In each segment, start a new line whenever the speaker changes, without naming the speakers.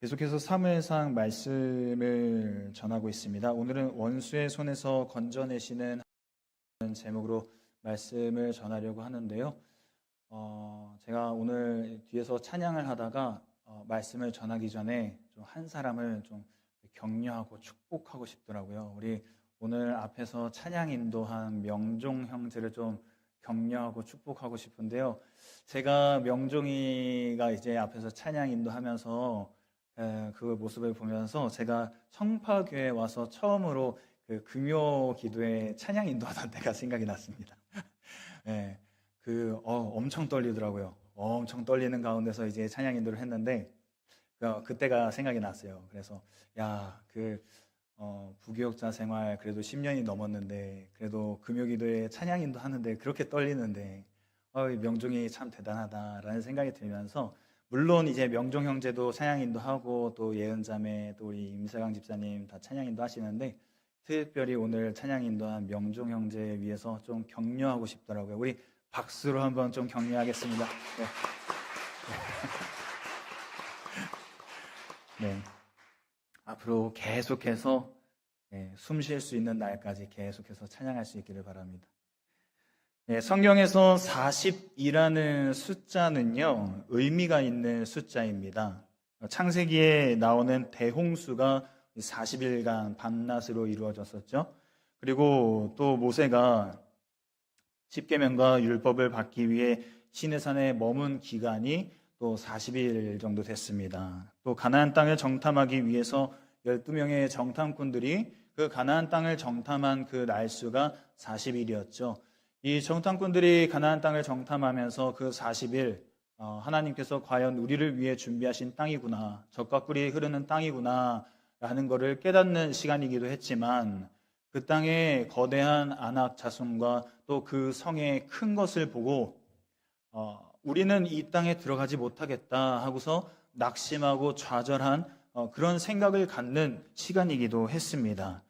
계속해서 사무엘상 말씀을 전하고 있습니다. 오늘은 원수의 손에서 건져내시는 제목으로 말씀을 전하려고 하는데요. 제가 오늘 뒤에서 찬양을 하다가 말씀을 전하기 전에 좀 한 사람을 좀 격려하고 축복하고 싶더라고요. 우리 오늘 앞에서 찬양 인도한 명종 형제를 좀 격려하고 축복하고 싶은데요. 제가 명종이가 이제 앞에서 찬양 인도하면서 그 모습을 보면서 제가 청파교에 와서 처음으로 그 금요 기도에 찬양 인도하던 때가 생각이 났습니다. 네, 엄청 떨리더라고요. 엄청 떨리는 가운데서 이제 찬양 인도를 했는데 그때가 생각이 났어요. 그래서 부교육자 생활 그래도 10년이 넘었는데 그래도 금요 기도에 찬양 인도 하는데 그렇게 떨리는데 명종이 참 대단하다라는 생각이 들면서, 물론 이제 명종 형제도 찬양 인도하고 또 예은자매 또 우리 임세강 집사님 다 찬양 인도 하시는데, 특별히 오늘 찬양 인도한 명종 형제 위해서 좀 격려하고 싶더라고요. 우리 박수로 한번 좀 격려하겠습니다. 네. 앞으로 계속해서 숨 쉴 수 있는 날까지 계속해서 찬양할 수 있기를 바랍니다. 성경에서 40이라는 숫자는요, 의미가 있는 숫자입니다. 창세기에 나오는 대홍수가 40일간 밤낮으로 이루어졌었죠. 그리고 또 모세가 십계명과 율법을 받기 위해 시내산에 머문 기간이 또 40일 정도 됐습니다. 또 가나안 땅을 정탐하기 위해서 12명의 정탐꾼들이 그 가나안 땅을 정탐한 그 날수가 40일이었죠. 이 정탐꾼들이 가나안 땅을 정탐하면서 그 40일 하나님께서 과연 우리를 위해 준비하신 땅이구나, 젖과 꿀이 흐르는 땅이구나 라는 것을 깨닫는 시간이기도 했지만, 그 땅의 거대한 안악 자손과 또 그 성의 큰 것을 보고 우리는 이 땅에 들어가지 못하겠다 하고서 낙심하고 좌절한 그런 생각을 갖는 시간이기도 했습니다.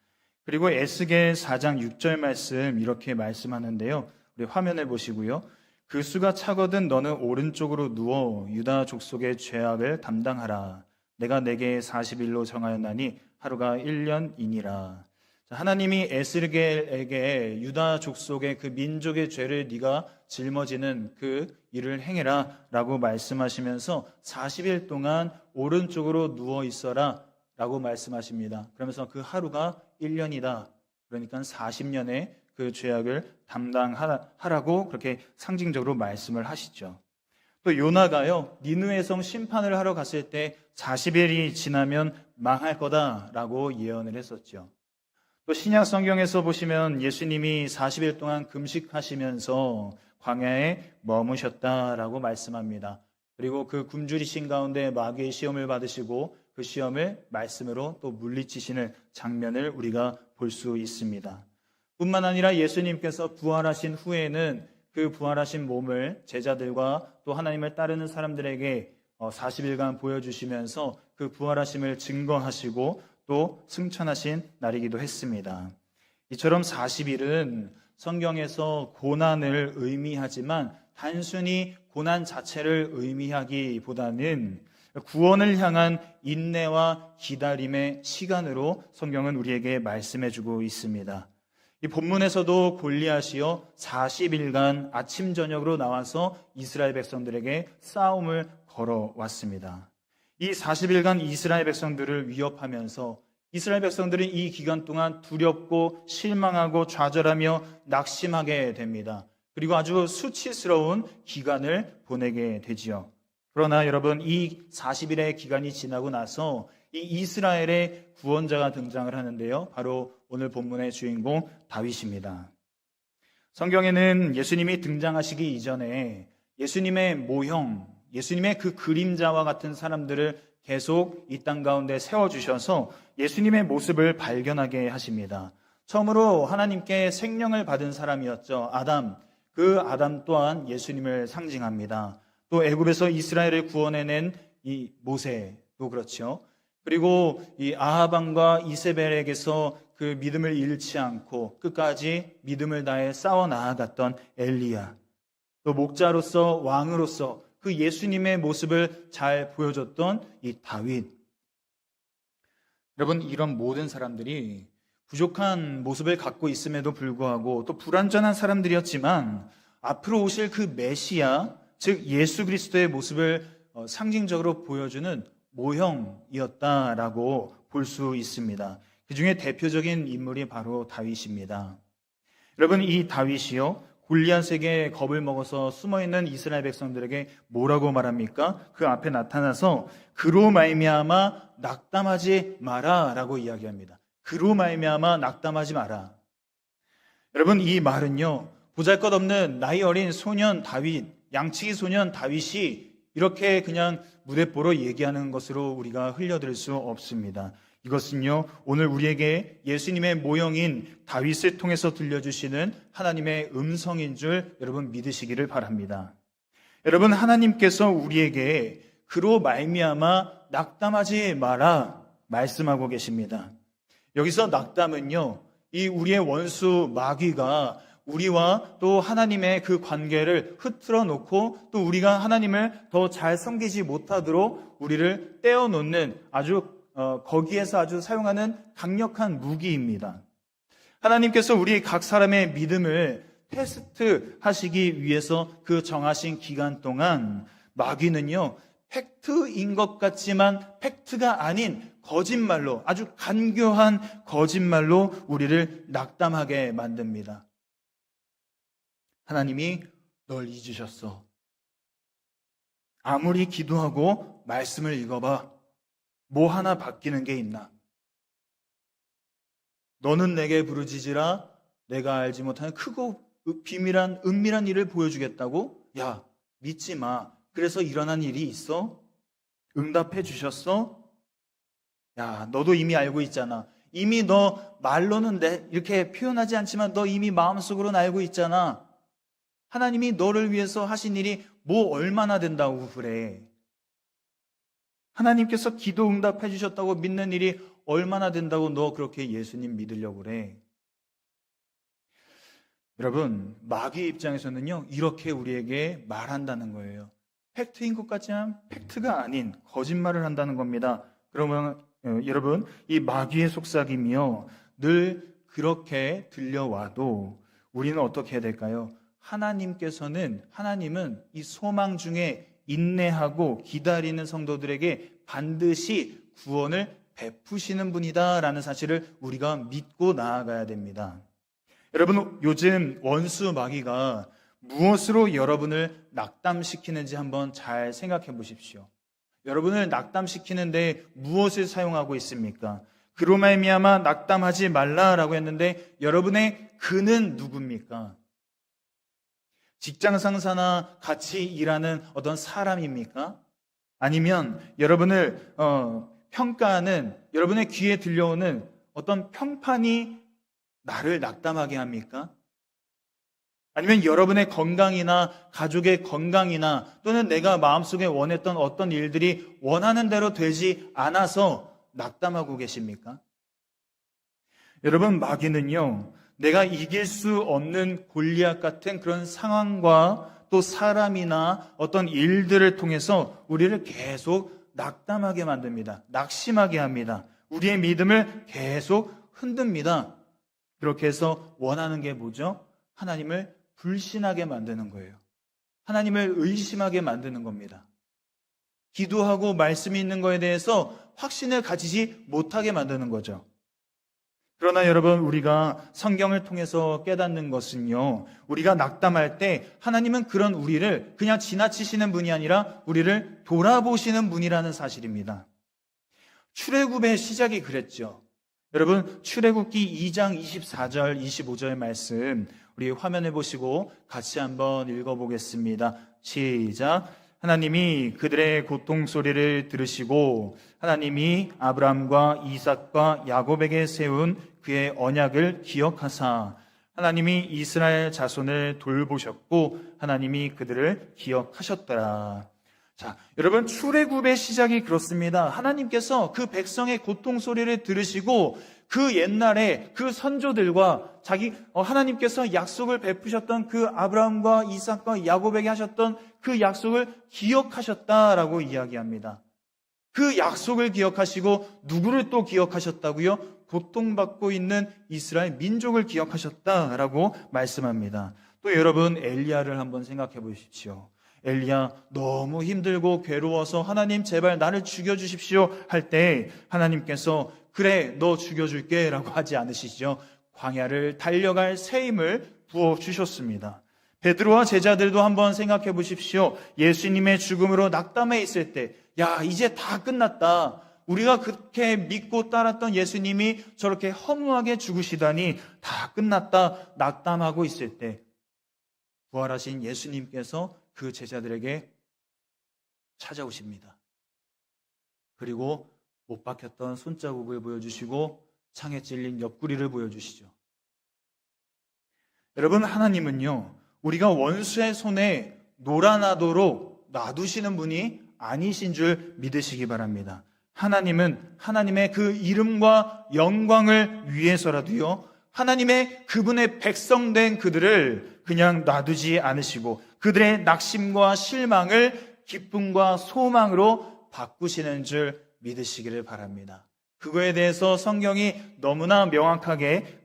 그리고 에스겔 4장 6절 말씀 이렇게 말씀하는데요. 우리 화면을 보시고요. 그 수가 차거든 너는 오른쪽으로 누워 유다 족속의 죄악을 담당하라. 내가 내게 40일로 정하였나니 하루가 1년이니라. 하나님이 에스겔에게 유다 족속의 그 민족의 죄를 네가 짊어지는 그 일을 행해라 라고 말씀하시면서 40일 동안 오른쪽으로 누워 있어라 라고 말씀하십니다. 그러면서 그 하루가 1년이다. 그러니까 40년의 그 죄악을 담당하라고 그렇게 상징적으로 말씀을 하시죠. 또 요나가요, 니느웨 성 심판을 하러 갔을 때 40일이 지나면 망할 거다라고 예언을 했었죠. 또 신약 성경에서 보시면 예수님이 40일 동안 금식하시면서 광야에 머무셨다라고 말씀합니다. 그리고 그 굶주리신 가운데 마귀의 시험을 받으시고 그 시험을 말씀으로 또 물리치시는 장면을 우리가 볼 수 있습니다. 뿐만 아니라 예수님께서 부활하신 후에는 그 부활하신 몸을 제자들과 또 하나님을 따르는 사람들에게 40일간 보여주시면서 그 부활하심을 증거하시고 또 승천하신 날이기도 했습니다. 이처럼 40일은 성경에서 고난을 의미하지만 단순히 고난 자체를 의미하기보다는 구원을 향한 인내와 기다림의 시간으로 성경은 우리에게 말씀해주고 있습니다. 이 본문에서도 골리앗이요 40일간 아침 저녁으로 나와서 이스라엘 백성들에게 싸움을 걸어왔습니다. 이 40일간 이스라엘 백성들을 위협하면서 이스라엘 백성들은 이 기간 동안 두렵고 실망하고 좌절하며 낙심하게 됩니다. 그리고 아주 수치스러운 기간을 보내게 되지요. 그러나 여러분, 이 40일의 기간이 지나고 나서 이 이스라엘의 구원자가 등장을 하는데요. 바로 오늘 본문의 주인공 다윗입니다. 성경에는 예수님이 등장하시기 이전에 예수님의 모형, 예수님의 그 그림자와 같은 사람들을 계속 이 땅 가운데 세워주셔서 예수님의 모습을 발견하게 하십니다. 처음으로 하나님께 생명을 받은 사람이었죠. 아담. 그 아담 또한 예수님을 상징합니다. 또 애굽에서 이스라엘을 구원해낸 이 모세도 그렇죠. 그리고 이 아합 왕과 이세벨에게서 그 믿음을 잃지 않고 끝까지 믿음을 다해 싸워 나아갔던 엘리야. 또 목자로서 왕으로서 그 예수님의 모습을 잘 보여줬던 이 다윗. 여러분, 이런 모든 사람들이 부족한 모습을 갖고 있음에도 불구하고 또 불완전한 사람들이었지만 앞으로 오실 그 메시아, 즉 예수 그리스도의 모습을 상징적으로 보여주는 모형이었다라고 볼 수 있습니다. 그 중에 대표적인 인물이 바로 다윗입니다. 여러분, 이 다윗이요, 골리앗에게 겁을 먹어서 숨어있는 이스라엘 백성들에게 뭐라고 말합니까? 그 앞에 나타나서 그로 말미암아 낙담하지 마라 라고 이야기합니다. 그로 말미암아 낙담하지 마라. 여러분, 이 말은요, 보잘것없는 나이 어린 소년 다윗, 양치기 소년 다윗이 이렇게 그냥 무대뽀로 얘기하는 것으로 우리가 흘려들 수 없습니다. 이것은요, 오늘 우리에게 예수님의 모형인 다윗을 통해서 들려주시는 하나님의 음성인 줄 여러분 믿으시기를 바랍니다. 여러분, 하나님께서 우리에게 그로 말미암아 낙담하지 마라 말씀하고 계십니다. 여기서 낙담은요, 이 우리의 원수 마귀가 우리와 또 하나님의 그 관계를 흐트러 놓고 또 우리가 하나님을 더 잘 섬기지 못하도록 우리를 떼어놓는 거기에서 아주 사용하는 강력한 무기입니다. 하나님께서 우리 각 사람의 믿음을 테스트하시기 위해서 그 정하신 기간 동안 마귀는요, 팩트인 것 같지만 팩트가 아닌 거짓말로, 아주 간교한 거짓말로 우리를 낙담하게 만듭니다. 하나님이 널 잊으셨어. 아무리 기도하고 말씀을 읽어봐. 뭐 하나 바뀌는 게 있나? 너는 내게 부르짖으라. 내가 알지 못하는 크고 비밀한 은밀한 일을 보여주겠다고? 야, 믿지 마. 그래서 일어난 일이 있어? 응답해 주셨어? 야, 너도 이미 알고 있잖아. 이미 너 말로는 이렇게 표현하지 않지만 너 이미 마음속으로는 알고 있잖아. 하나님이 너를 위해서 하신 일이 뭐 얼마나 된다고 그래. 하나님께서 기도 응답해 주셨다고 믿는 일이 얼마나 된다고 너 그렇게 예수님 믿으려고 그래. 여러분, 마귀 입장에서는요, 이렇게 우리에게 말한다는 거예요. 팩트인 것 같지만 팩트가 아닌 거짓말을 한다는 겁니다. 그러면 여러분, 이 마귀의 속삭임이요, 늘 그렇게 들려와도 우리는 어떻게 해야 될까요? 하나님은 이 소망 중에 인내하고 기다리는 성도들에게 반드시 구원을 베푸시는 분이다라는 사실을 우리가 믿고 나아가야 됩니다. 여러분, 요즘 원수 마귀가 무엇으로 여러분을 낙담시키는지 한번 잘 생각해 보십시오. 여러분을 낙담시키는데 무엇을 사용하고 있습니까? 그로 말미암아 낙담하지 말라라고 했는데 여러분의 그는 누굽니까? 직장 상사나 같이 일하는 어떤 사람입니까? 아니면 여러분을 평가하는, 여러분의 귀에 들려오는 어떤 평판이 나를 낙담하게 합니까? 아니면 여러분의 건강이나 가족의 건강이나 또는 내가 마음속에 원했던 어떤 일들이 원하는 대로 되지 않아서 낙담하고 계십니까? 여러분, 마귀는요, 내가 이길 수 없는 골리앗 같은 그런 상황과 또 사람이나 어떤 일들을 통해서 우리를 계속 낙담하게 만듭니다. 낙심하게 합니다. 우리의 믿음을 계속 흔듭니다. 그렇게 해서 원하는 게 뭐죠? 하나님을 불신하게 만드는 거예요. 하나님을 의심하게 만드는 겁니다. 기도하고 말씀이 있는 거에 대해서 확신을 가지지 못하게 만드는 거죠. 그러나 여러분, 우리가 성경을 통해서 깨닫는 것은요, 우리가 낙담할 때 하나님은 그런 우리를 그냥 지나치시는 분이 아니라 우리를 돌아보시는 분이라는 사실입니다. 출애굽의 시작이 그랬죠. 여러분, 출애굽기 2장 24절 25절 말씀 우리 화면에 보시고 같이 한번 읽어보겠습니다. 시작. 하나님이 그들의 고통 소리를 들으시고 하나님이 아브라함과 이삭과 야곱에게 세운 그의 언약을 기억하사 하나님이 이스라엘 자손을 돌보셨고 하나님이 그들을 기억하셨더라. 자, 여러분, 출애굽의 시작이 그렇습니다. 하나님께서 그 백성의 고통 소리를 들으시고 그 옛날에 그 선조들과 하나님께서 약속을 베푸셨던 그 아브라함과 이삭과 야곱에게 하셨던 그 약속을 기억하셨다라고 이야기합니다. 그 약속을 기억하시고 누구를 또 기억하셨다고요? 고통받고 있는 이스라엘 민족을 기억하셨다라고 말씀합니다. 또 여러분, 엘리야를 한번 생각해 보십시오. 엘리야 너무 힘들고 괴로워서 하나님 제발 나를 죽여주십시오 할 때 하나님께서 그래 너 죽여줄게 라고 하지 않으시죠. 광야를 달려갈 새 힘을 부어주셨습니다. 베드로와 제자들도 한번 생각해 보십시오. 예수님의 죽음으로 낙담해 있을 때 야 이제 다 끝났다. 우리가 그렇게 믿고 따랐던 예수님이 저렇게 허무하게 죽으시다니 다 끝났다 낙담하고 있을 때 부활하신 예수님께서 그 제자들에게 찾아오십니다. 그리고 못 박혔던 손자국을 보여주시고 창에 찔린 옆구리를 보여주시죠. 여러분, 하나님은요 우리가 원수의 손에 놀아나도록 놔두시는 분이 아니신 줄 믿으시기 바랍니다. 하나님은 하나님의 그 이름과 영광을 위해서라도요 하나님의 그분의 백성된 그들을 그냥 놔두지 않으시고 그들의 낙심과 실망을 기쁨과 소망으로 바꾸시는 줄 믿으시기를 바랍니다. 그거에 대해서 성경이 너무나 명확하게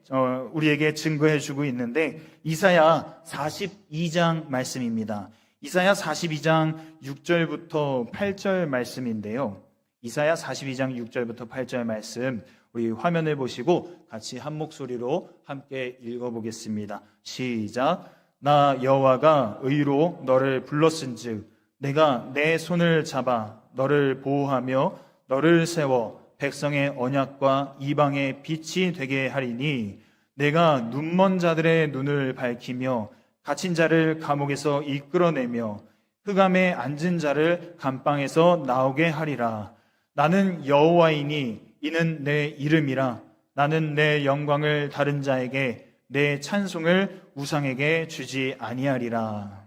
우리에게 증거해 주고 있는데 이사야 42장 말씀입니다. 이사야 42장 6절부터 8절 말씀인데요. 이사야 42장 6절부터 8절 말씀 우리 화면을 보시고 같이 한 목소리로 함께 읽어보겠습니다. 시작. 나 여호와가 의로 너를 불렀은즉 내가 내 손을 잡아 너를 보호하며 너를 세워 백성의 언약과 이방의 빛이 되게 하리니 내가 눈먼 자들의 눈을 밝히며 갇힌 자를 감옥에서 이끌어내며 흑암에 앉은 자를 감방에서 나오게 하리라. 나는 여호와이니 이는 내 이름이라. 나는 내 영광을 다른 자에게 내 찬송을 우상에게 주지 아니하리라.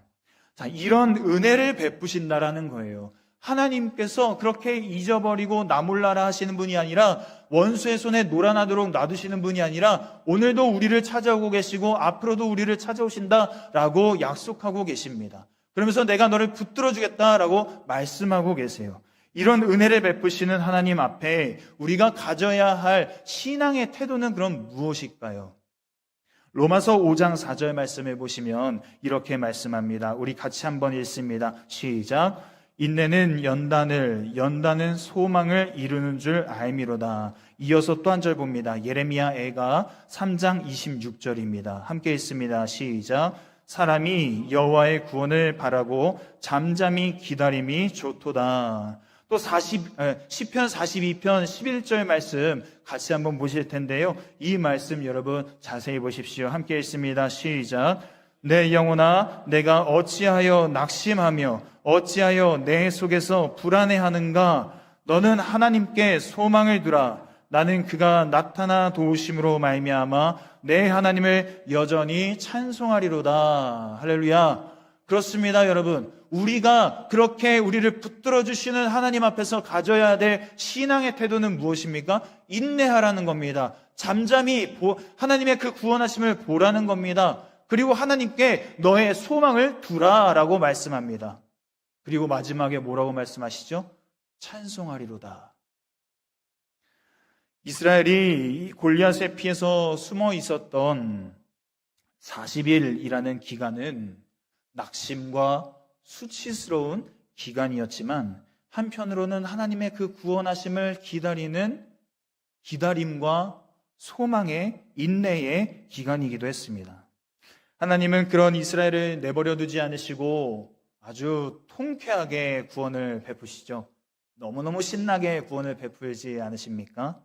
자, 이런 은혜를 베푸신다라는 거예요. 하나님께서 그렇게 잊어버리고 나몰라라 하시는 분이 아니라 원수의 손에 놀아나도록 놔두시는 분이 아니라 오늘도 우리를 찾아오고 계시고 앞으로도 우리를 찾아오신다라고 약속하고 계십니다. 그러면서 내가 너를 붙들어 주겠다라고 말씀하고 계세요. 이런 은혜를 베푸시는 하나님 앞에 우리가 가져야 할 신앙의 태도는 그럼 무엇일까요? 로마서 5장 4절 말씀을 보시면 이렇게 말씀합니다. 우리 같이 한번 읽습니다. 시작. 인내는 연단을, 연단은 소망을 이루는 줄 알미로다. 이어서 또 한 절 봅니다. 예레미야 애가 3장 26절입니다. 함께 읽습니다. 시작. 사람이 여호와의 구원을 바라고 잠잠히 기다림이 좋도다. 또 시편 42편 11절 말씀 같이 한번 보실 텐데요. 이 말씀 여러분 자세히 보십시오. 함께 읽습니다. 시작. 내 영혼아 내가 어찌하여 낙심하며 어찌하여 내 속에서 불안해하는가? 너는 하나님께 소망을 두라. 나는 그가 나타나 도우심으로 말미암아 내 하나님을 여전히 찬송하리로다. 할렐루야. 그렇습니다, 여러분. 우리가 그렇게 우리를 붙들어 주시는 하나님 앞에서 가져야 될 신앙의 태도는 무엇입니까? 인내하라는 겁니다. 잠잠히 하나님의 그 구원하심을 보라는 겁니다. 그리고 하나님께 너의 소망을 두라라고 말씀합니다. 그리고 마지막에 뭐라고 말씀하시죠? 찬송하리로다. 이스라엘이 골리앗의 피해서 숨어 있었던 40일이라는 기간은 낙심과 수치스러운 기간이었지만 한편으로는 하나님의 그 구원하심을 기다리는 기다림과 소망의 인내의 기간이기도 했습니다. 하나님은 그런 이스라엘을 내버려 두지 않으시고 아주 통쾌하게 구원을 베푸시죠. 너무너무 신나게 구원을 베풀지 않으십니까?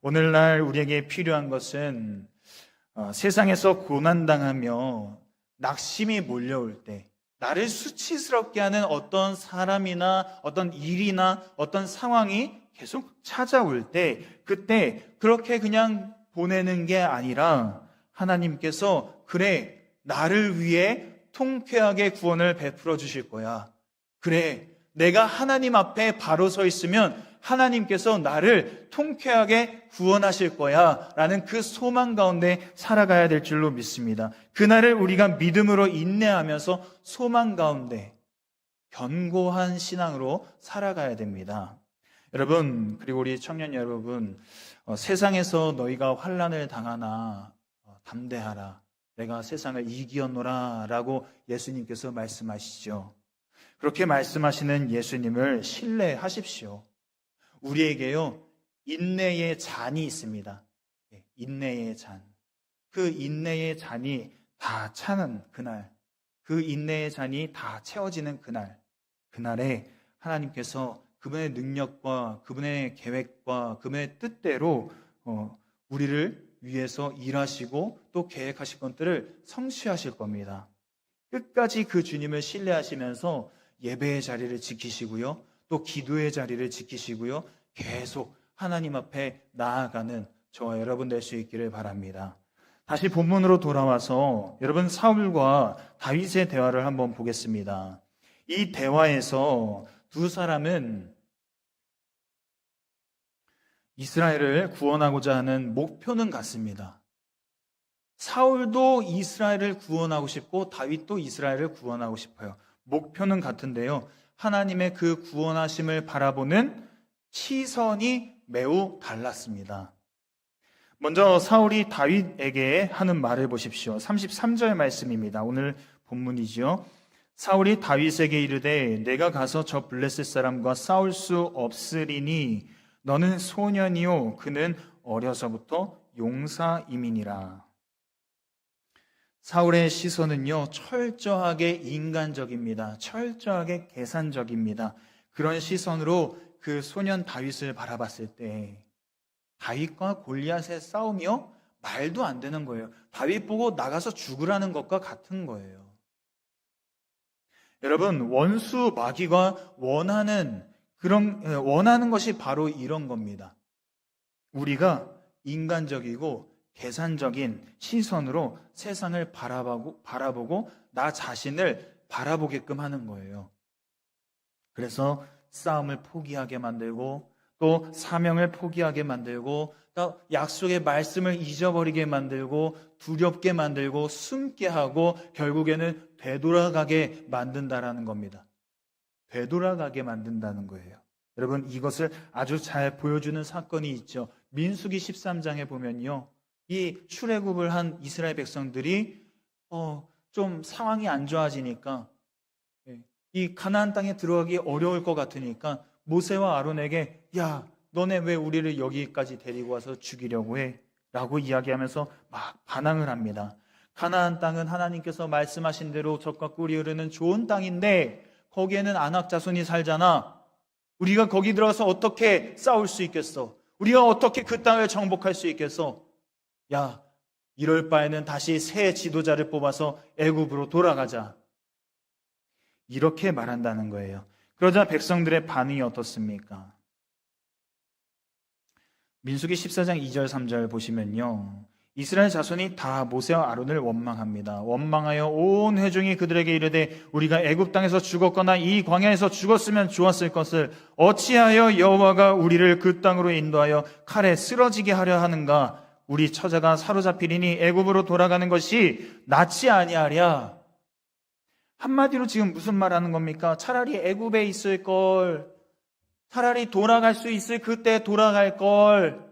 오늘날 우리에게 필요한 것은 세상에서 고난당하며 낙심이 몰려올 때 나를 수치스럽게 하는 어떤 사람이나 어떤 일이나 어떤 상황이 계속 찾아올 때 그때 그렇게 그냥 보내는 게 아니라 하나님께서 그래 나를 위해 통쾌하게 구원을 베풀어 주실 거야. 그래 내가 하나님 앞에 바로 서 있으면 하나님께서 나를 통쾌하게 구원하실 거야 라는 그 소망 가운데 살아가야 될 줄로 믿습니다. 그날을 우리가 믿음으로 인내하면서 소망 가운데 견고한 신앙으로 살아가야 됩니다. 여러분, 그리고 우리 청년 여러분, 세상에서 너희가 환난을 당하나 담대하라. 내가 세상을 이기었노라 라고 예수님께서 말씀하시죠. 그렇게 말씀하시는 예수님을 신뢰하십시오. 우리에게요, 인내의 잔이 있습니다. 인내의 잔. 그 인내의 잔이 다 차는 그날, 그 인내의 잔이 다 채워지는 그날에 하나님께서 그분의 능력과 그분의 계획과 그분의 뜻대로 우리를 위해서 일하시고 또 계획하실 것들을 성취하실 겁니다. 끝까지 그 주님을 신뢰하시면서 예배의 자리를 지키시고요, 또 기도의 자리를 지키시고요, 계속 하나님 앞에 나아가는 저와 여러분 될 수 있기를 바랍니다. 다시 본문으로 돌아와서 여러분, 사울과 다윗의 대화를 한번 보겠습니다. 이 대화에서 두 사람은 이스라엘을 구원하고자 하는 목표는 같습니다. 사울도 이스라엘을 구원하고 싶고 다윗도 이스라엘을 구원하고 싶어요. 목표는 같은데요, 하나님의 그 구원하심을 바라보는 시선이 매우 달랐습니다. 먼저 사울이 다윗에게 하는 말을 보십시오. 33절 말씀입니다. 오늘 본문이죠. 사울이 다윗에게 이르되 내가 가서 저 블레셋 사람과 싸울 수 없으리니 너는 소년이요 그는 어려서부터 용사임이니라. 사울의 시선은요, 철저하게 인간적입니다. 철저하게 계산적입니다. 그런 시선으로 그 소년 다윗을 바라봤을 때 다윗과 골리앗의 싸움이요, 말도 안 되는 거예요. 다윗 보고 나가서 죽으라는 것과 같은 거예요. 여러분, 원수 마귀가 원하는 것이 바로 이런 겁니다. 우리가 인간적이고 계산적인 시선으로 세상을 바라보고 나 자신을 바라보게끔 하는 거예요. 그래서 싸움을 포기하게 만들고 또 사명을 포기하게 만들고 또 약속의 말씀을 잊어버리게 만들고 두렵게 만들고 숨게 하고 결국에는 되돌아가게 만든다라는 겁니다. 되돌아가게 만든다는 거예요. 여러분, 이것을 아주 잘 보여주는 사건이 있죠. 민수기 13장에 보면요, 이 출애굽을 한 이스라엘 백성들이 좀 상황이 안 좋아지니까, 이 가나안 땅에 들어가기 어려울 것 같으니까 모세와 아론에게 야, 너네 왜 우리를 여기까지 데리고 와서 죽이려고 해? 라고 이야기하면서 막 반항을 합니다. 가나안 땅은 하나님께서 말씀하신 대로 젖과 꿀이 흐르는 좋은 땅인데 거기에는 안악 자손이 살잖아. 우리가 거기 들어가서 어떻게 싸울 수 있겠어? 우리가 어떻게 그 땅을 정복할 수 있겠어? 야, 이럴 바에는 다시 새 지도자를 뽑아서 애굽으로 돌아가자. 이렇게 말한다는 거예요. 그러자 백성들의 반응이 어떻습니까? 민수기 14장 2절 3절 보시면요, 이스라엘 자손이 다 모세와 아론을 원망합니다. 원망하여 온 회중이 그들에게 이르되 우리가 애굽 땅에서 죽었거나 이 광야에서 죽었으면 좋았을 것을 어찌하여 여호와가 우리를 그 땅으로 인도하여 칼에 쓰러지게 하려 하는가? 우리 처자가 사로잡히리니 애굽으로 돌아가는 것이 낫지 아니하랴. 한마디로 지금 무슨 말하는 겁니까? 차라리 애굽에 있을 걸, 차라리 돌아갈 수 있을 그때 돌아갈 걸,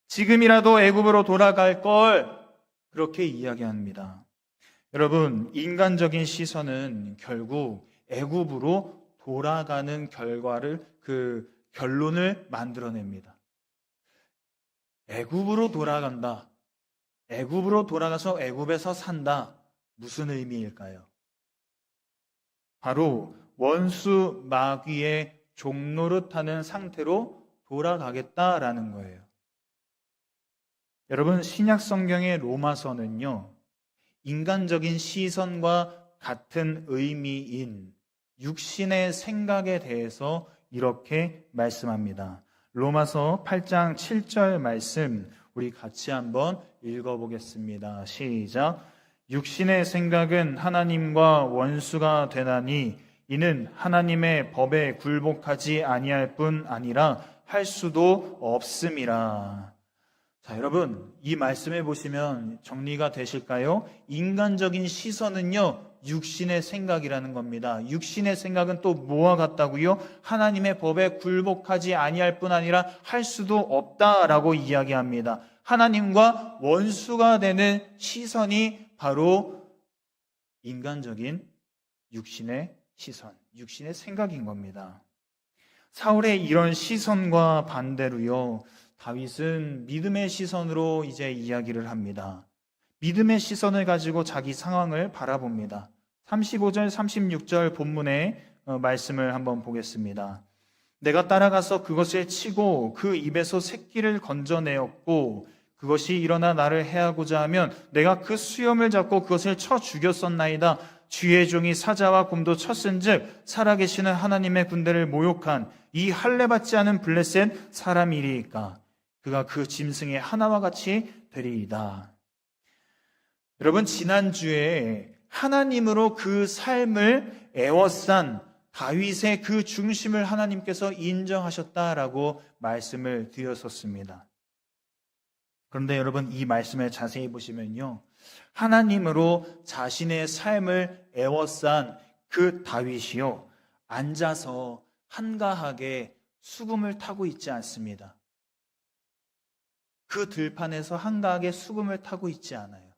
지금이라도 애굽으로 돌아갈 걸, 그렇게 이야기합니다. 여러분, 인간적인 시선은 결국 애굽으로 돌아가는 그 결론을 만들어냅니다. 애굽으로 돌아간다. 애굽으로 돌아가서 애굽에서 산다. 무슨 의미일까요? 바로 원수 마귀의 종노릇하는 상태로 돌아가겠다라는 거예요. 여러분, 신약 성경의 로마서는요, 인간적인 시선과 같은 의미인 육신의 생각에 대해서 이렇게 말씀합니다. 로마서 8장 7절 말씀 우리 같이 한번 읽어보겠습니다. 시작. 육신의 생각은 하나님과 원수가 되나니 이는 하나님의 법에 굴복하지 아니할 뿐 아니라 할 수도 없음이라. 자, 여러분, 이 말씀에 보시면 정리가 되실까요? 인간적인 시선은요, 육신의 생각이라는 겁니다. 육신의 생각은 또 뭐와 같다고요? 하나님의 법에 굴복하지 아니할 뿐 아니라 할 수도 없다라고 이야기합니다. 하나님과 원수가 되는 시선이 바로 인간적인 육신의 시선, 육신의 생각인 겁니다. 사울의 이런 시선과 반대로요, 다윗은 믿음의 시선으로 이제 이야기를 합니다. 믿음의 시선을 가지고 자기 상황을 바라봅니다. 35절, 36절 본문의 말씀을 한번 보겠습니다. 내가 따라가서 그것을 치고 그 입에서 새끼를 건져내었고 그것이 일어나 나를 해하고자 하면 내가 그 수염을 잡고 그것을 쳐 죽였었나이다. 주의 종이 사자와 곰도 쳤은즉 살아계시는 하나님의 군대를 모욕한 이 할례받지 않은 블레셋 사람이리이까 그가 그 짐승의 하나와 같이 되리이다. 여러분, 지난주에 하나님으로 그 삶을 애워싼 다윗의 그 중심을 하나님께서 인정하셨다라고 말씀을 드렸었습니다. 그런데 여러분, 이 말씀을 자세히 보시면요, 하나님으로 자신의 삶을 애워싼 그 다윗이요, 앉아서 한가하게 수금을 타고 있지 않습니다. 그 들판에서 한가하게 수금을 타고 있지 않아요.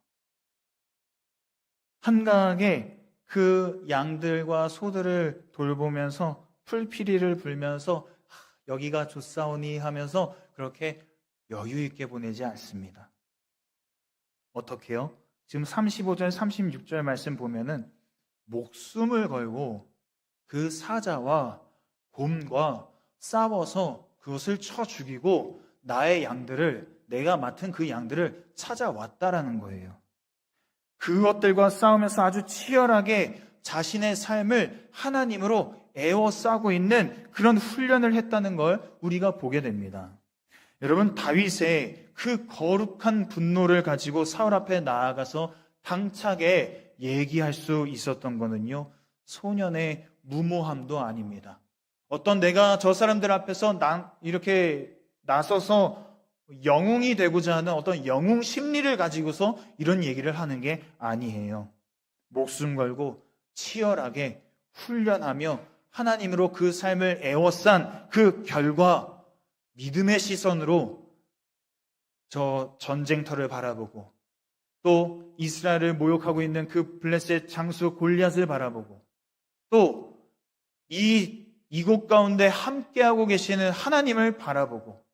한가하게 그 양들과 소들을 돌보면서 풀피리를 불면서 여기가 좋사오니 하면서 그렇게 여유 있게 보내지 않습니다. 어떻게요? 지금 35절, 36절 말씀 보면은 목숨을 걸고 그 사자와 곰과 싸워서 그것을 쳐 죽이고 나의 양들을, 내가 맡은 그 양들을 찾아왔다라는 거예요. 그것들과 싸우면서 아주 치열하게 자신의 삶을 하나님으로 애워싸고 있는 그런 훈련을 했다는 걸 우리가 보게 됩니다. 여러분, 다윗의 그 거룩한 분노를 가지고 사울 앞에 나아가서 당차게 얘기할 수 있었던 거는요, 소년의 무모함도 아닙니다. 어떤 내가 저 사람들 앞에서 이렇게 나서서 영웅이 되고자 하는 어떤 영웅 심리를 가지고서 이런 얘기를 하는 게 아니에요. 목숨 걸고 치열하게 훈련하며 하나님으로 그 삶을 애워싼 그 결과 믿음의 시선으로 저 전쟁터를 바라보고 또 이스라엘을 모욕하고 있는 그 블레셋 장수 골리앗을 바라보고 또 이곳 가운데 함께하고 계시는 하나님을 바라보고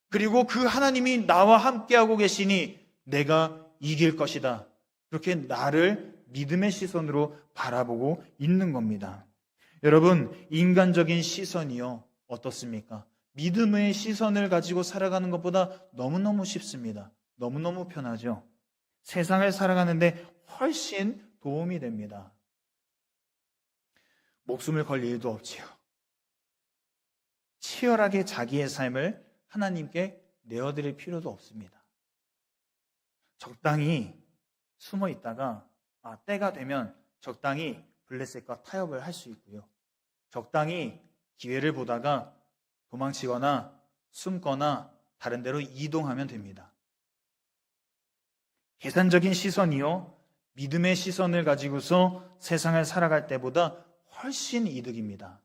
그리고 그 하나님이 나와 함께하고 계시니 내가 이길 것이다. 그렇게 나를 믿음의 시선으로 바라보고 있는 겁니다. 여러분, 인간적인 시선이요, 어떻습니까? 믿음의 시선을 가지고 살아가는 것보다 너무너무 쉽습니다. 너무너무 편하죠. 세상을 살아가는데 훨씬 도움이 됩니다. 목숨을 걸 일도 없지요. 치열하게 자기의 삶을 하나님께 내어드릴 필요도 없습니다. 적당히 숨어 있다가 때가 되면 적당히 블레셋과 타협을 할 수 있고요. 적당히 기회를 보다가 도망치거나 숨거나 다른 데로 이동하면 됩니다. 계산적인 시선이요, 믿음의 시선을 가지고서 세상을 살아갈 때보다 훨씬 이득입니다.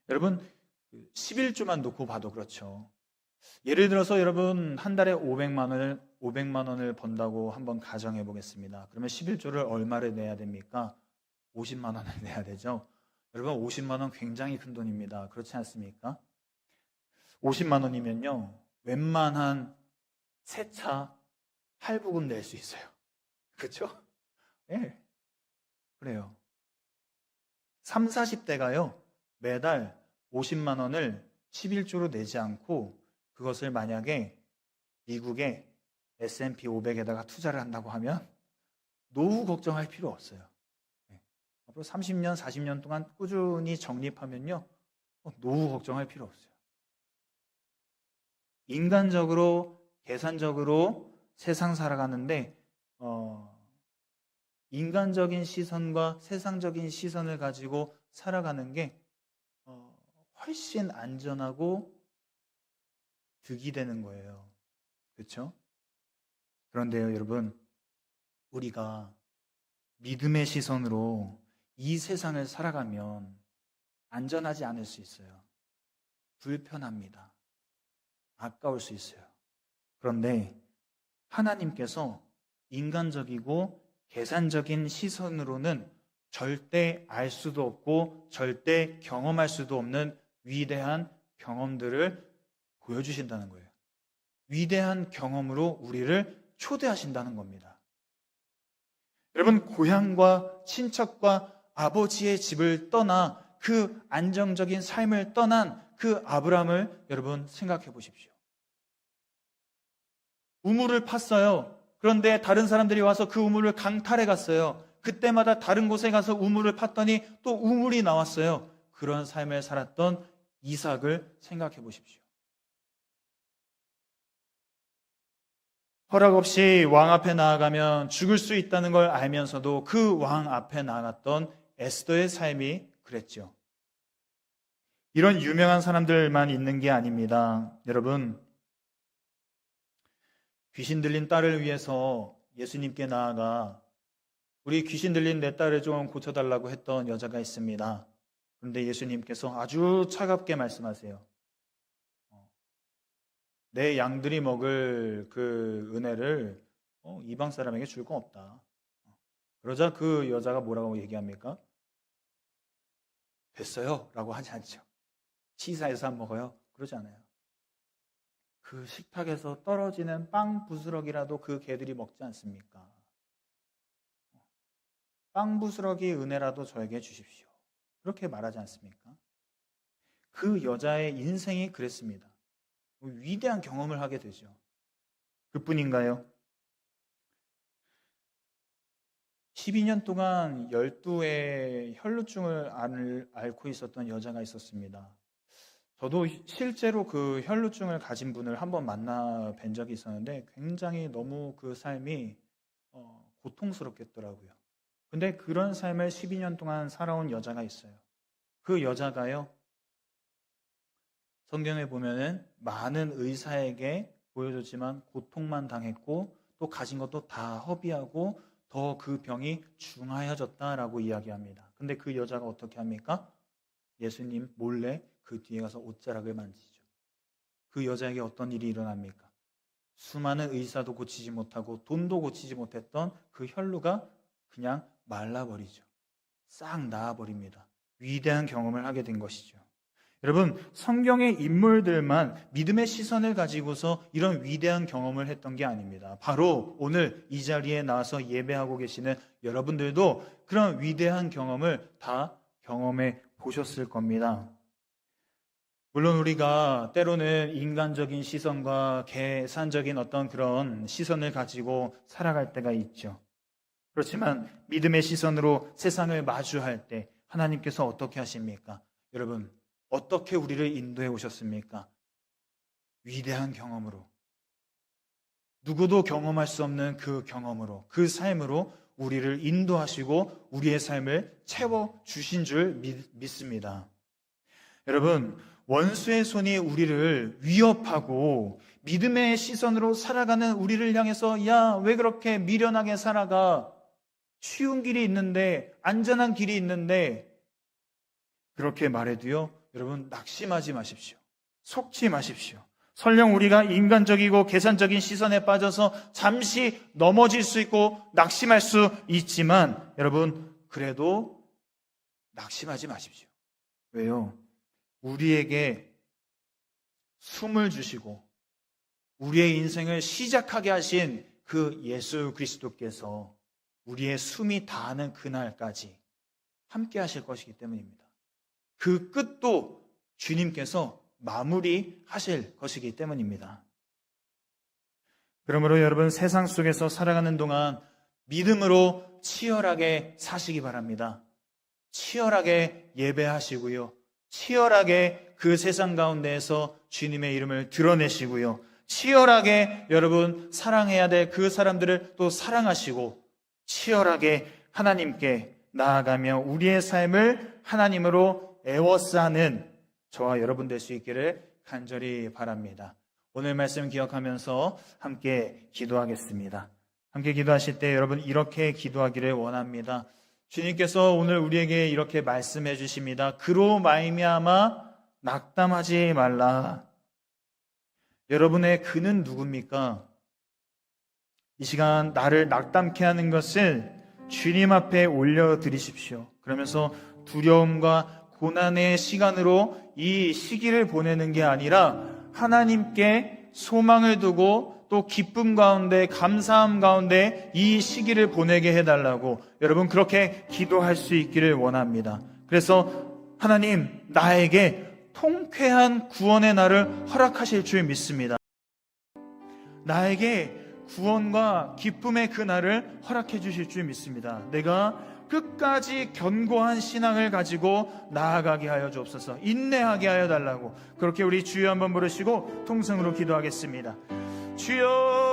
여러분, 11조만 놓고 봐도 그렇죠. 예를 들어서 여러분 한 달에 500만 원을 번다고 한번 가정해 보겠습니다. 그러면 11조를 얼마를 내야 됩니까? 50만 원을 내야 되죠. 여러분 50만 원 굉장히 큰 돈입니다. 그렇지 않습니까? 50만 원이면요, 웬만한 새 차 할부금 낼 수 있어요. 그렇죠? 네, 그래요. 3, 40대가요 매달 50만 원을 11조로 내지 않고 그것을 만약에 미국의 S&P 500에다가 투자를 한다고 하면 노후 걱정할 필요 없어요. 앞으로 30년, 40년 동안 꾸준히 적립하면요, 노후 걱정할 필요 없어요. 인간적으로, 계산적으로 세상 살아가는데 인간적인 시선과 세상적인 시선을 가지고 살아가는 게 훨씬 안전하고 득이 되는 거예요. 그렇죠? 그런데요, 여러분, 우리가 믿음의 시선으로 이 세상을 살아가면 안전하지 않을 수 있어요. 불편합니다. 아까울 수 있어요. 그런데 하나님께서 인간적이고 계산적인 시선으로는 절대 알 수도 없고 절대 경험할 수도 없는 위대한 경험들을 보여주신다는 거예요. 위대한 경험으로 우리를 초대하신다는 겁니다. 여러분, 고향과 친척과 아버지의 집을 떠나 그 안정적인 삶을 떠난 그 아브라함을 여러분 생각해 보십시오. 우물을 팠어요. 그런데 다른 사람들이 와서 그 우물을 강탈해 갔어요. 그때마다 다른 곳에 가서 우물을 팠더니 또 우물이 나왔어요. 그런 삶을 살았던 이삭을 생각해 보십시오. 허락 없이 왕 앞에 나아가면 죽을 수 있다는 걸 알면서도 그 왕 앞에 나아갔던 에스더의 삶이 그랬죠. 이런 유명한 사람들만 있는 게 아닙니다. 여러분, 귀신 들린 딸을 위해서 예수님께 나아가 우리 귀신 들린 내 딸을 좀 고쳐달라고 했던 여자가 있습니다. 그런데 예수님께서 아주 차갑게 말씀하세요. 내 양들이 먹을 그 은혜를 이방 사람에게 줄 건 없다. 그러자 그 여자가 뭐라고 얘기합니까? 됐어요 라고 하지 않죠. 시사해서 안 먹어요? 그러지 않아요. 그 식탁에서 떨어지는 빵 부스러기라도 그 개들이 먹지 않습니까? 빵 부스러기 은혜라도 저에게 주십시오. 그렇게 말하지 않습니까? 그 여자의 인생이 그랬습니다. 위대한 경험을 하게 되죠. 그뿐인가요? 12년 동안 12의 혈루증을 앓고 있었던 여자가 있었습니다. 저도 실제로 그 혈루증을 가진 분을 한번 만나 뵌 적이 있었는데 굉장히 너무 그 삶이 고통스럽겠더라고요. 근데 그런 삶을 12년 동안 살아온 여자가 있어요. 그 여자가요, 성경에 보면은 많은 의사에게 보여줬지만 고통만 당했고 또 가진 것도 다 허비하고 더 그 병이 중하여졌다라고 이야기합니다. 근데 그 여자가 어떻게 합니까? 예수님 몰래 그 뒤에 가서 옷자락을 만지죠. 그 여자에게 어떤 일이 일어납니까? 수많은 의사도 고치지 못하고 돈도 고치지 못했던 그 혈루가 그냥 말라버리죠. 싹 나아버립니다. 위대한 경험을 하게 된 것이죠. 여러분, 성경의 인물들만 믿음의 시선을 가지고서 이런 위대한 경험을 했던 게 아닙니다. 바로 오늘 이 자리에 나와서 예배하고 계시는 여러분들도 그런 위대한 경험을 다 경험해 보셨을 겁니다. 물론 우리가 때로는 인간적인 시선과 계산적인 어떤 그런 시선을 가지고 살아갈 때가 있죠. 그렇지만 믿음의 시선으로 세상을 마주할 때 하나님께서 어떻게 하십니까? 여러분, 어떻게 우리를 인도해 오셨습니까? 위대한 경험으로, 누구도 경험할 수 없는 그 경험으로, 그 삶으로 우리를 인도하시고 우리의 삶을 채워주신 줄 믿습니다. 여러분, 원수의 손이 우리를 위협하고 믿음의 시선으로 살아가는 우리를 향해서 야, 왜 그렇게 미련하게 살아가? 쉬운 길이 있는데, 안전한 길이 있는데, 그렇게 말해도요, 여러분 낙심하지 마십시오. 속지 마십시오. 설령 우리가 인간적이고 계산적인 시선에 빠져서 잠시 넘어질 수 있고 낙심할 수 있지만 여러분 그래도 낙심하지 마십시오. 왜요? 우리에게 숨을 주시고 우리의 인생을 시작하게 하신 그 예수 그리스도께서 우리의 숨이 다하는 그날까지 함께 하실 것이기 때문입니다. 그 끝도 주님께서 마무리하실 것이기 때문입니다. 그러므로 여러분 세상 속에서 살아가는 동안 믿음으로 치열하게 사시기 바랍니다. 치열하게 예배하시고요. 치열하게 그 세상 가운데에서 주님의 이름을 드러내시고요. 치열하게 여러분 사랑해야 될 그 사람들을 또 사랑하시고 치열하게 하나님께 나아가며 우리의 삶을 하나님으로 에워싸는 저와 여러분 될 수 있기를 간절히 바랍니다. 오늘 말씀 기억하면서 함께 기도하겠습니다. 함께 기도하실 때 여러분 이렇게 기도하기를 원합니다. 주님께서 오늘 우리에게 이렇게 말씀해 주십니다. 그로 말미암아 낙담하지 말라. 여러분의 그는 누굽니까? 이 시간 나를 낙담케 하는 것을 주님 앞에 올려드리십시오. 그러면서 두려움과 고난의 시간으로 이 시기를 보내는 게 아니라 하나님께 소망을 두고 또 기쁨 가운데 감사함 가운데 이 시기를 보내게 해달라고 여러분 그렇게 기도할 수 있기를 원합니다. 그래서 하나님 나에게 통쾌한 구원의 날을 허락하실 줄 믿습니다. 나에게 구원과 기쁨의 그 날을 허락해 주실 줄 믿습니다. 내가 끝까지 견고한 신앙을 가지고 나아가게 하여 주옵소서. 인내하게 하여 달라고 그렇게 우리 주여 한번 부르시고 통성으로 기도하겠습니다. 주여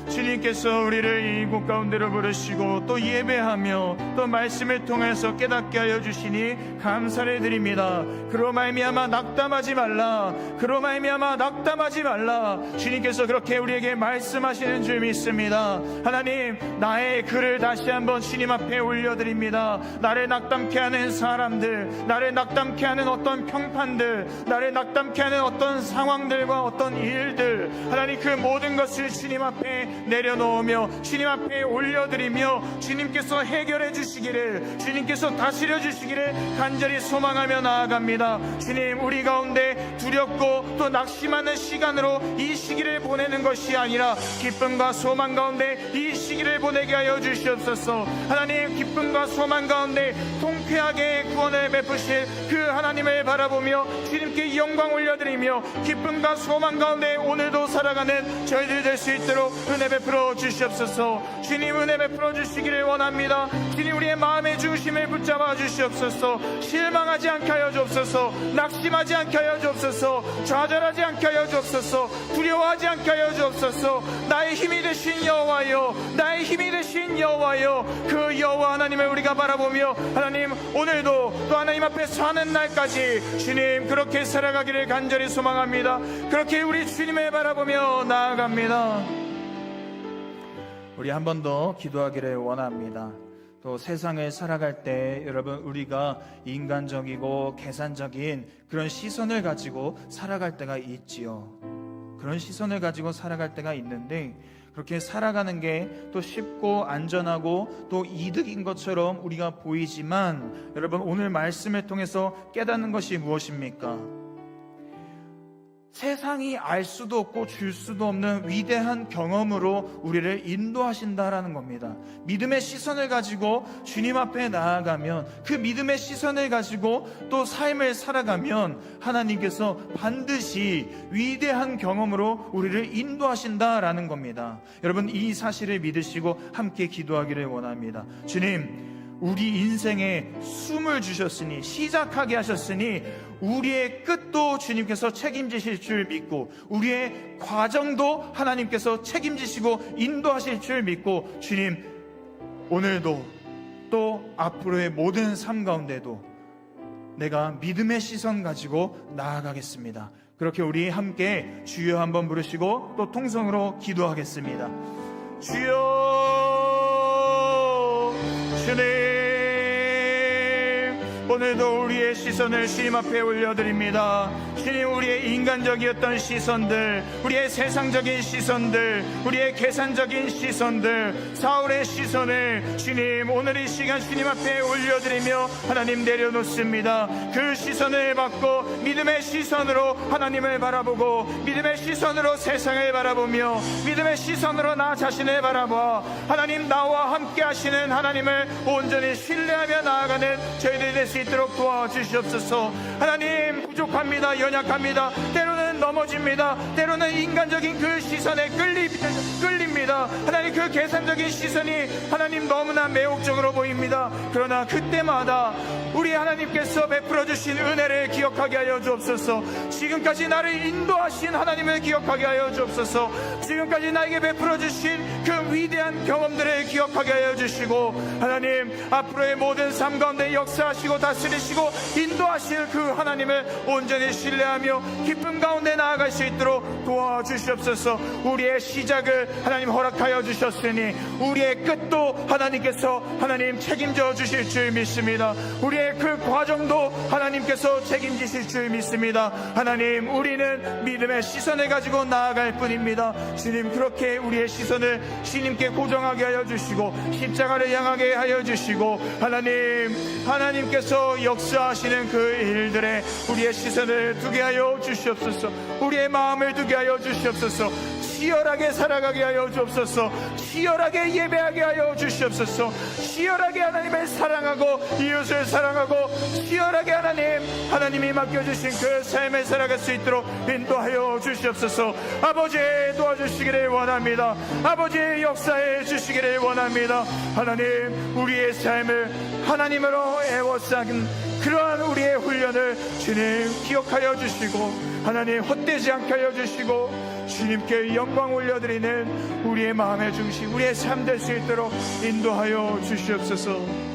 주님께서 우리를 이곳 가운데로 부르시고 또 예배하며 또 말씀을 통해서 깨닫게 하여 주시니 감사를 드립니다. 그로 말미암아 낙담하지 말라. 그로 말미암아 낙담하지 말라. 주님께서 그렇게 우리에게 말씀하시는 줄 믿습니다. 하나님 나의 글을 다시 한번 주님 앞에 올려드립니다. 나를 낙담케 하는 사람들, 나를 낙담케 하는 어떤 평판들, 나를 낙담케 하는 어떤 상황들과 어떤 일들, 하나님 그 모든 것을 주님 앞에 내려놓으며 주님 앞에 올려드리며 주님께서 해결해 주시기를, 주님께서 다스려 주시기를 간절히 소망하며 나아갑니다. 주님 우리 가운데 두렵고 또 낙심하는 시간으로 이 시기를 보내는 것이 아니라 기쁨과 소망 가운데 이 시기를 보내게 하여 주시옵소서. 하나님 기쁨과 소망 가운데 통쾌하게 구원을 베푸실 그 하나님을 바라보며 주님께 영광 올려드리며 기쁨과 소망 가운데 오늘도 살아가는 저희들 될 수 있도록 은혜 베풀어 주시옵소서. 주님 은혜 베풀어 주시기를 원합니다. 주님 우리의 마음의 중심을 붙잡아 주시옵소서. 실망하지 않게 하여 주옵소서. 낙심하지 않게 하여 주옵소서. 좌절하지 않게 하여 주옵소서. 두려워하지 않게 하여 주옵소서. 나의 힘이 되신 여호와여, 나의 힘이 되신 여호와여, 그 여호와 하나님을 우리가 바라보며 하나님 오늘도 또 하나님 앞에 사는 날까지 주님 그렇게 살아가기를 간절히 소망합니다. 그렇게 우리 주님을 바라보며 나아갑니다. 우리 한 번 더 기도하기를 원합니다. 또 세상을 살아갈 때 여러분 우리가 인간적이고 계산적인 그런 시선을 가지고 살아갈 때가 있지요. 그런 시선을 가지고 살아갈 때가 있는데 그렇게 살아가는 게 또 쉽고 안전하고 또 이득인 것처럼 우리가 보이지만 여러분 오늘 말씀을 통해서 깨닫는 것이 무엇입니까? 세상이 알 수도 없고 줄 수도 없는 위대한 경험으로 우리를 인도하신다라는 겁니다. 믿음의 시선을 가지고 주님 앞에 나아가면, 그 믿음의 시선을 가지고 또 삶을 살아가면 하나님께서 반드시 위대한 경험으로 우리를 인도하신다라는 겁니다. 여러분 이 사실을 믿으시고 함께 기도하기를 원합니다. 주님 우리 인생에 숨을 주셨으니, 시작하게 하셨으니 우리의 끝도 주님께서 책임지실 줄 믿고 우리의 과정도 하나님께서 책임지시고 인도하실 줄 믿고 주님 오늘도 또 앞으로의 모든 삶 가운데도 내가 믿음의 시선 가지고 나아가겠습니다. 그렇게 우리 함께 주여 한번 부르시고 또 통성으로 기도하겠습니다. 주여 주님 오늘도 우리의 시선을 주님 앞에 올려드립니다. 주님 우리의 인간적이었던 시선들, 우리의 세상적인 시선들, 우리의 계산적인 시선들, 사울의 시선을 주님 오늘 이 시간 주님 앞에 올려드리며 하나님 내려놓습니다. 그 시선을 받고 믿음의 시선으로 하나님을 바라보고 믿음의 시선으로 세상을 바라보며 믿음의 시선으로 나 자신을 바라봐 하나님 나와 함께 하시는 하나님을 온전히 신뢰하며 나아가는 저희들이 될 수 있도록 도와주시옵소서. 하나님 부족합니다. 연약합니다. 때로는 때로는 넘어집니다. 때로는 인간적인 그 시선에 끌립니다. 하나님, 그 계산적인 시선이 하나님 너무나 매혹적으로 보입니다. 그러나 그때마다 우리 하나님께서 베풀어 주신 은혜를 기억하게 하여 주옵소서. 지금까지 나를 인도하신 하나님을 기억하게 하여 주옵소서. 지금까지 나에게 베풀어 주신 그 위대한 경험들을 기억하게 하여 주시고, 하나님, 앞으로의 모든 삶 가운데 역사하시고 다스리시고 인도하실 그 하나님을 온전히 신뢰하며 기쁨 가운데 나아갈 수 있도록 도와주시옵소서. 우리의 시작을 하나님 허락하여 주셨으니 우리의 끝도 하나님께서 하나님 책임져 주실 줄 믿습니다. 우리의 그 과정도 하나님께서 책임지실 줄 믿습니다. 하나님, 우리는 믿음의 시선을 가지고 나아갈 뿐입니다. 주님, 그렇게 우리의 시선을 주님께 고정하게 하여 주시고 십자가를 향하게 하여 주시고, 하나님께서 역사하시는 그 일들에 우리의 시선을 두게 하여 주시옵소서. 우리의 마음을 두게 하여 주시옵소서. 치열하게 살아가게 하여 주옵소서. 치열하게 예배하게 하여 주시옵소서. 치열하게 하나님을 사랑하고 이웃을 사랑하고 치열하게 하나님이 맡겨주신 그 삶을 살아갈 수 있도록 인도하여 주시옵소서. 아버지, 도와주시기를 원합니다. 아버지, 역사해 주시기를 원합니다. 하나님, 우리의 삶을 하나님으로 애워싼 그러한 우리의 훈련을 주님 기억하여 주시고, 하나님, 헛되지 않게 하여 주시고 주님께 영광 올려드리는 우리의 마음의 중심, 우리의 삶 될 수 있도록 인도하여 주시옵소서.